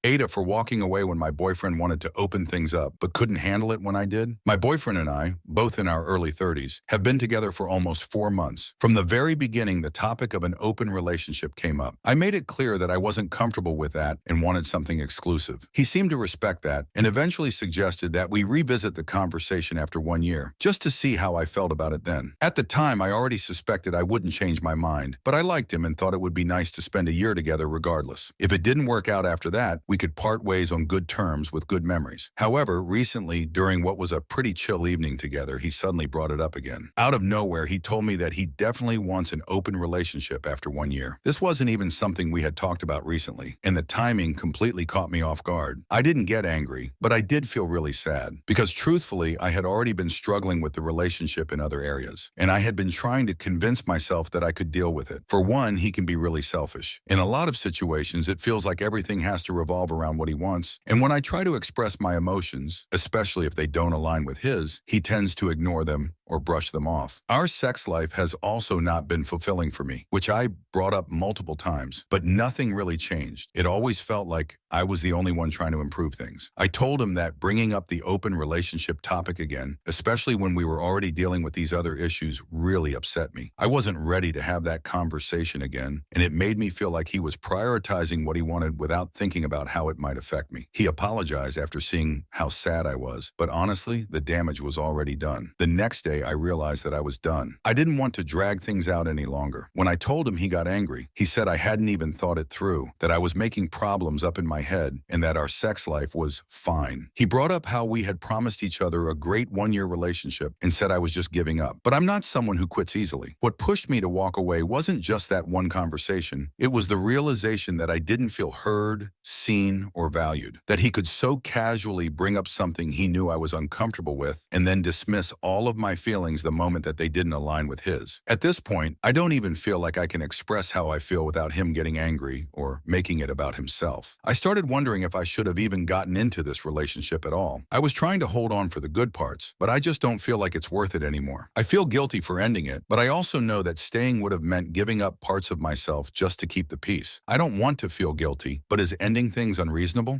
AITA for walking away when my boyfriend wanted to open things up but couldn't handle it when I did. My boyfriend and I, both in our early 30s, have been together for almost 4 months. From the very beginning, the topic of an open relationship came up. I made it clear that I wasn't comfortable with that and wanted something exclusive. He seemed to respect that and eventually suggested that we revisit the conversation after 1 year, just to see how I felt about it then. At the time, I already suspected I wouldn't change my mind, but I liked him and thought it would be nice to spend a year together regardless. If it didn't work out after that, we could part ways on good terms with good memories. However, recently, during what was a pretty chill evening together, he suddenly brought it up again. Out of nowhere, he told me that he definitely wants an open relationship after 1 year. This wasn't even something we had talked about recently, and the timing completely caught me off guard. I didn't get angry, but I did feel really sad, because truthfully, I had already been struggling with the relationship in other areas, and I had been trying to convince myself that I could deal with it. For one, he can be really selfish. In a lot of situations, it feels like everything has to revolve around what he wants, and when I try to express my emotions, especially if they don't align with his, he tends to ignore them or brush them off. Our sex life has also not been fulfilling for me, which I brought up multiple times, but nothing really changed. It always felt like I was the only one trying to improve things. I told him that bringing up the open relationship topic again, especially when we were already dealing with these other issues, really upset me. I wasn't ready to have that conversation again, and it made me feel like he was prioritizing what he wanted without thinking about how it might affect me. He apologized after seeing how sad I was, but honestly, the damage was already done. The next day, I realized that I was done. I didn't want to drag things out any longer. When I told him, he got angry. He said I hadn't even thought it through, that I was making problems up in my head, and that our sex life was fine. He brought up how we had promised each other a great 1 year relationship and said I was just giving up. But I'm not someone who quits easily. What pushed me to walk away wasn't just that one conversation. It was the realization that I didn't feel heard, seen, or valued. That he could so casually bring up something he knew I was uncomfortable with and then dismiss all of my feelings the moment that they didn't align with his. At this point, I don't even feel like I can express how I feel without him getting angry or making it about himself. I started wondering if I should have even gotten into this relationship at all. I was trying to hold on for the good parts, but I just don't feel like it's worth it anymore. I feel guilty for ending it, but I also know that staying would have meant giving up parts of myself just to keep the peace. I don't want to feel guilty, but is ending things unreasonable?